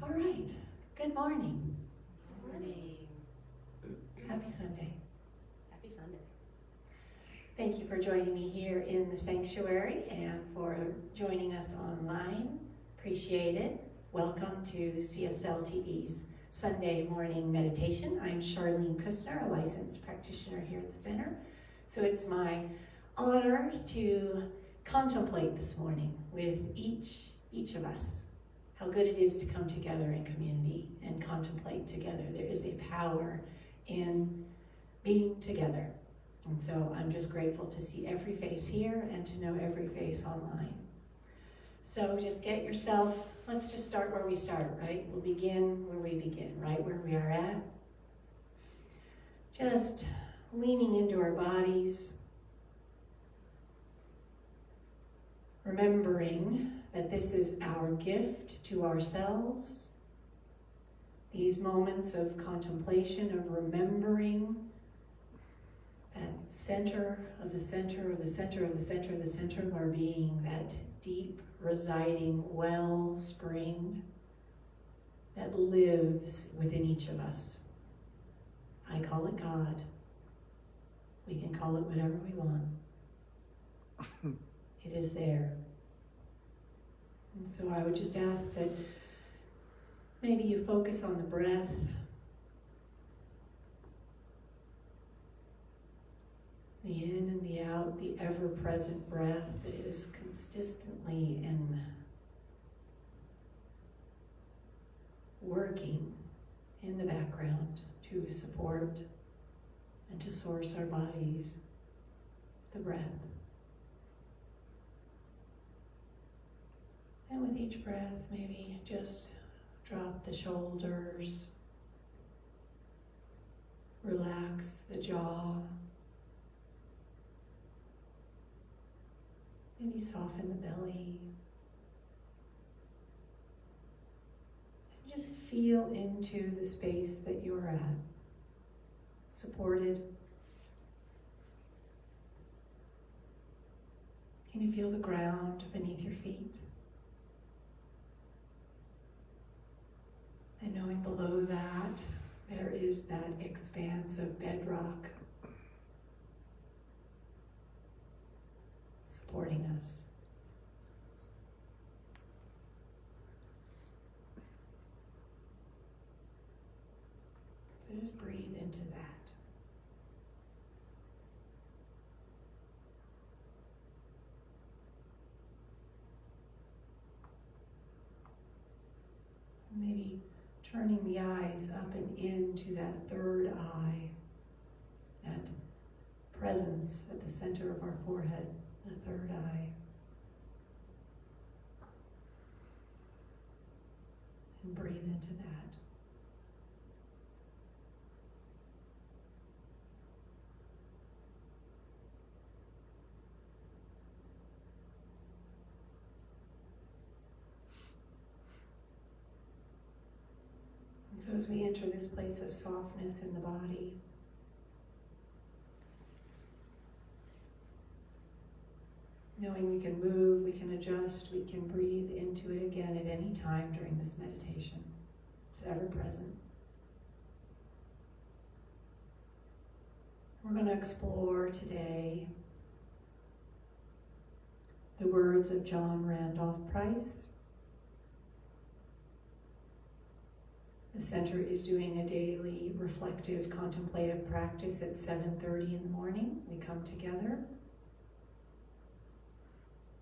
All right. Good morning. Good morning. Happy Sunday. Happy Sunday. Thank you for joining me here in the sanctuary and for joining us online. Appreciate it. Welcome to CSLTE's Sunday morning meditation. I'm Charlene Kussner, a licensed practitioner here at the center. So it's my honor to contemplate this morning with each of us. How good it is to come together in community and contemplate together. There is a power in being together. And so I'm just grateful to see every face here and to know every face online. So just get yourself, let's just start where we start, right? We'll begin where we begin, right where we are at. Just leaning into our bodies, remembering that this is our gift to ourselves. These moments of contemplation, of remembering that center of the center of the center of the center of the center of our being, that deep residing wellspring that lives within each of us. I call it God. We can call it whatever we want. It is there. And so I would just ask that maybe you focus on the breath. The in and the out, the ever-present breath that is consistently and working in the background to support and to source our bodies, the breath. And with each breath, maybe just drop the shoulders, relax the jaw, maybe soften the belly, and just feel into the space that you're at, supported. Can you feel the ground beneath your feet? And knowing below that, there is that expanse of bedrock supporting us. So just breathe into that. Maybe turning the eyes up and into that third eye, that presence at the center of our forehead, the third eye. And breathe into that. So as we enter this place of softness in the body, knowing we can move, we can adjust, we can breathe into it again at any time during this meditation. It's ever present. We're going to explore today the words of John Randolph Price. The center is doing a daily reflective contemplative practice at 7:30 in the morning. We come together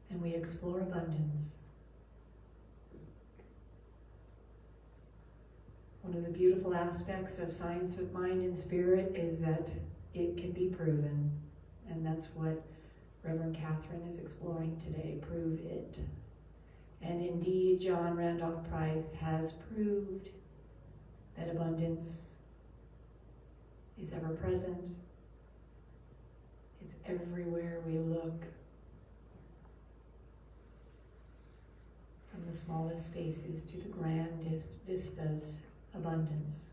and we explore abundance. One of the beautiful aspects of science of mind and spirit is that it can be proven, and that's what Reverend Catherine is exploring today. Prove it. And indeed, John Randolph Price has proved that abundance is ever present. It's everywhere we look. From the smallest spaces to the grandest vistas, abundance.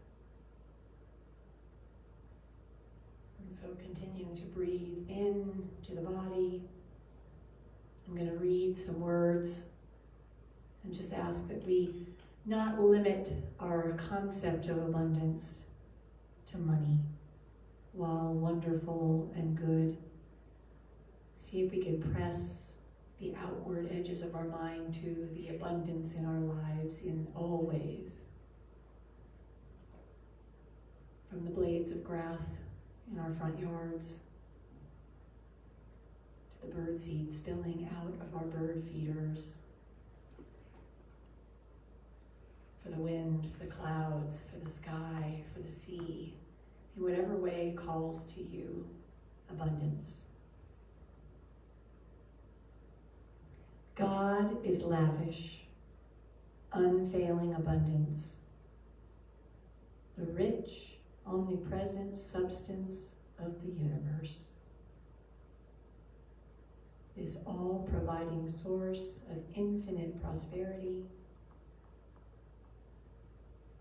And so continuing to breathe into the body. I'm going to read some words and just ask that we not limit our concept of abundance to money. While wonderful and good, see if we can press the outward edges of our mind to the abundance in our lives in all ways. From the blades of grass in our front yards, to the birdseed spilling out of our bird feeders, for the wind, for the clouds, for the sky, for the sea, in whatever way calls to you abundance. God is lavish, unfailing abundance, the rich, omnipresent substance of the universe. This all-providing source of infinite prosperity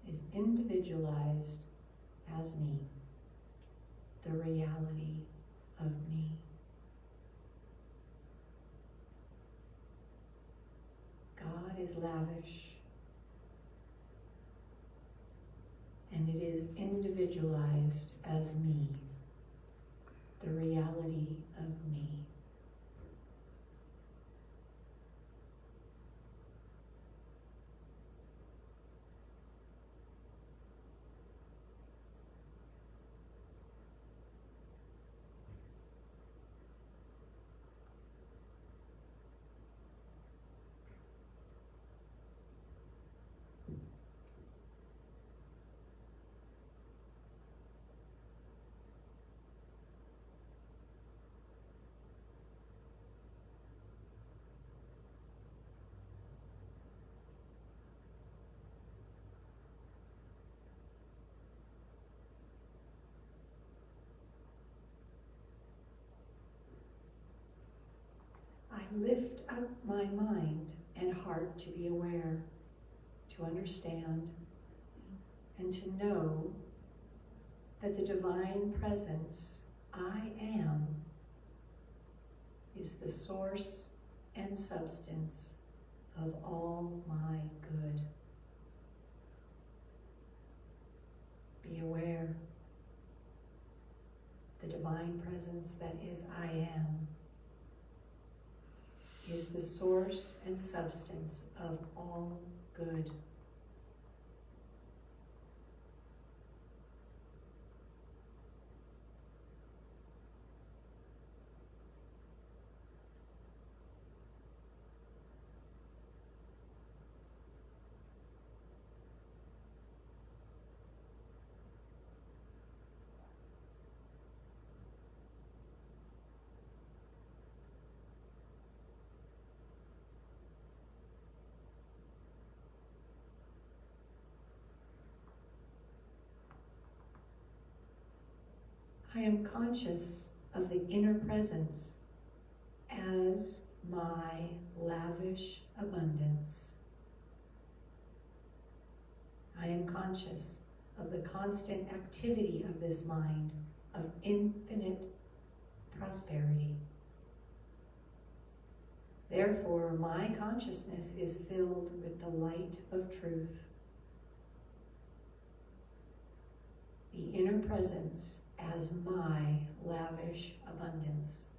is individualized as me, the reality of me. God is lavish, and it is individualized as me, the reality of me. I lift up my mind and heart to be aware, to understand, and to know that the divine presence I am is the source and substance of all my good. Be aware, the divine presence that is I am is the source and substance of all good. I am conscious of the inner presence as my lavish abundance. I am conscious of the constant activity of this mind of infinite prosperity. Therefore, my consciousness is filled with the light of truth. The inner presence as my lavish abundance.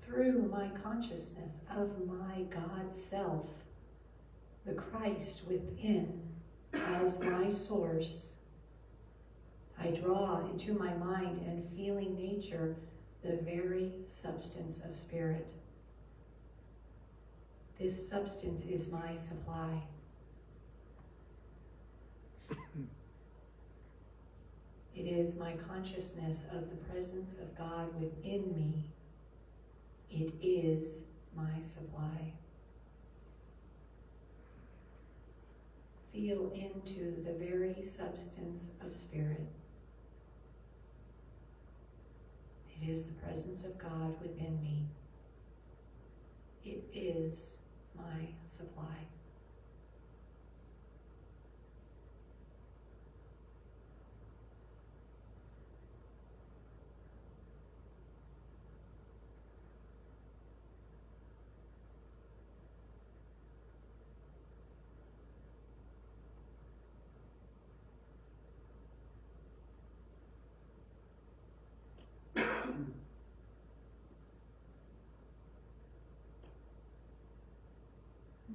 Through my consciousness of my God self, the Christ within as my source, I draw into my mind and feeling nature the very substance of spirit. This substance is my supply. It is my consciousness of the presence of God within me. It is my supply. feel into the very substance of spirit. It is the presence of God within me. It is my supply.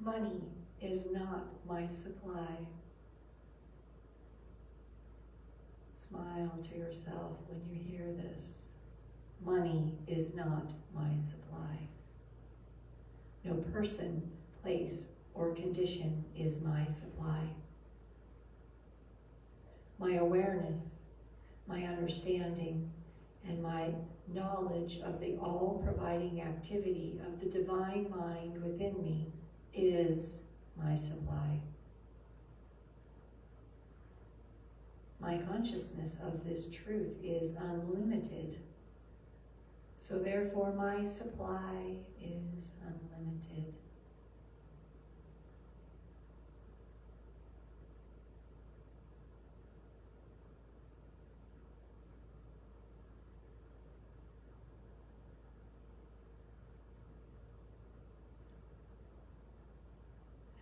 Money is not my supply. Smile to yourself when you hear this. Money is not my supply. No person, place, or condition is my supply. My awareness, my understanding, and my knowledge of the all-providing activity of the divine mind within me is my supply. My consciousness of this truth is unlimited, so therefore my supply is unlimited.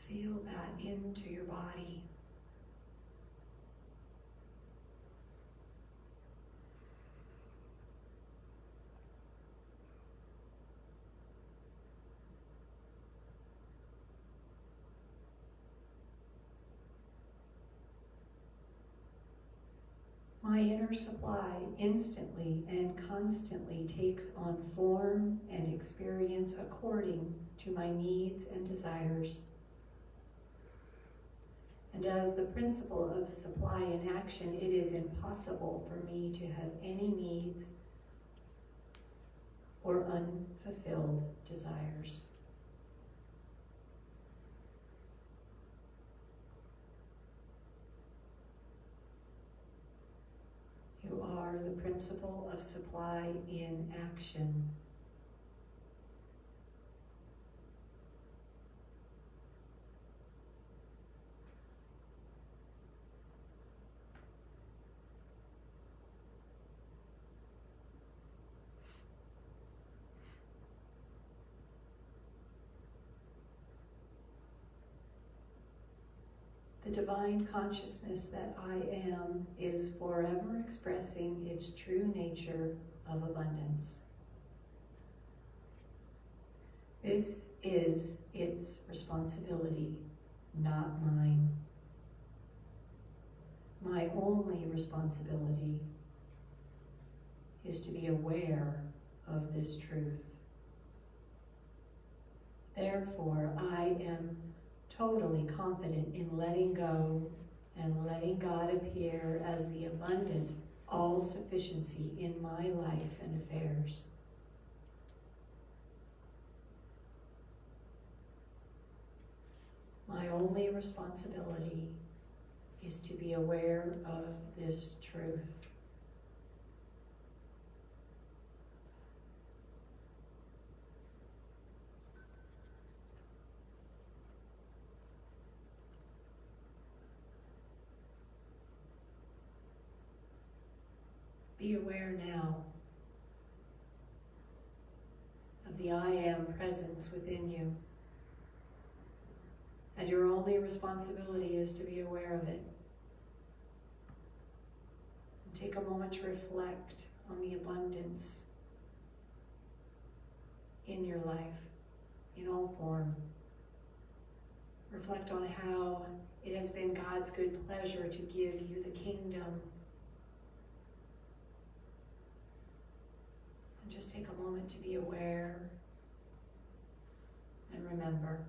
Feel that into your body. My inner supply instantly and constantly takes on form and experience according to my needs and desires. And as the principle of supply in action, it is impossible for me to have any needs or unfulfilled desires. You are the principle of supply in action. The divine consciousness that I am is forever expressing its true nature of abundance. This is its responsibility, not mine. My only responsibility is to be aware of this truth. Therefore, I am totally confident in letting go and letting God appear as the abundant all-sufficiency in my life and affairs. My only responsibility is to be aware of this truth. Be aware now of the I Am presence within you. And your only responsibility is to be aware of it. And take a moment to reflect on the abundance in your life, in all form. Reflect on how it has been God's good pleasure to give you the kingdom. And just take a moment to be aware and remember.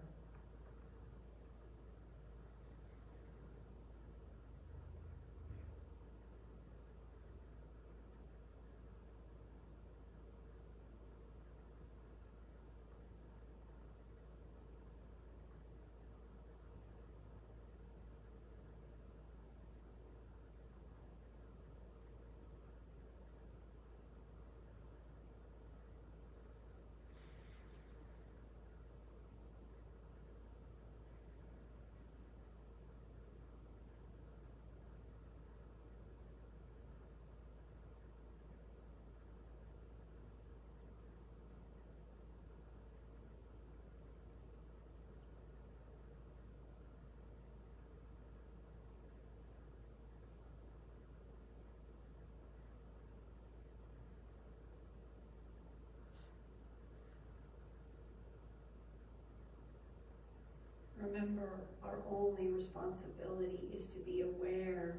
remember our only responsibility is to be aware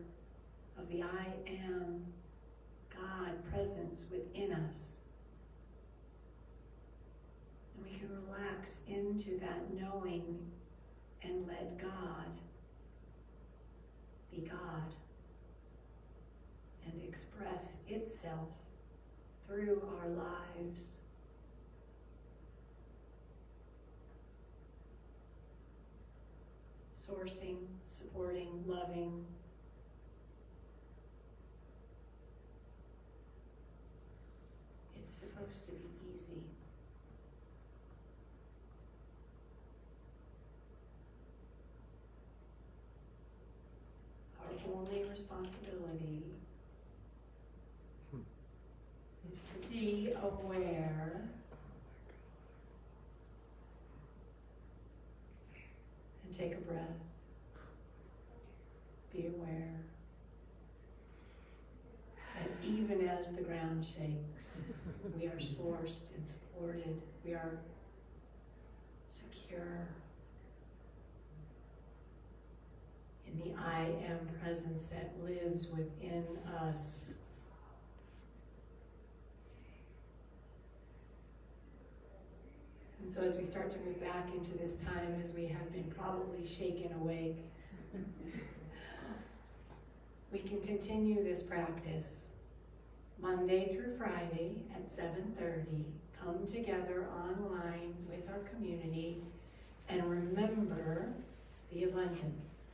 of the I am God presence within us. And we can relax into that knowing and let God be God and express itself through our lives. Sourcing, supporting, loving. It's supposed to be easy. Our only responsibility is to be aware and take a breath. Be aware that even as the ground shakes, we are sourced and supported. We are secure in the I am presence that lives within us. And so as we start to move back into this time, as we have been probably shaken awake, we can continue this practice Monday through Friday at 7:30. Come together online with our community and remember the abundance.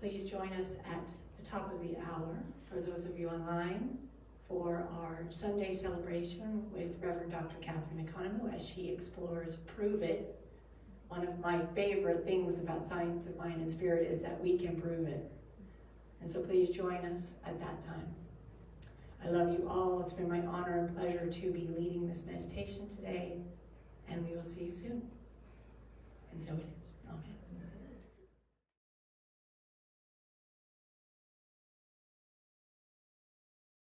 Please join us at the top of the hour, for those of you online, for our Sunday celebration with Reverend Dr. Catherine Economou as she explores Prove It. One of my favorite things about science of mind and spirit is that we can prove it. And so please join us at that time. I love you all. It's been my honor and pleasure to be leading this meditation today, and we will see you soon. And so it is. Amen.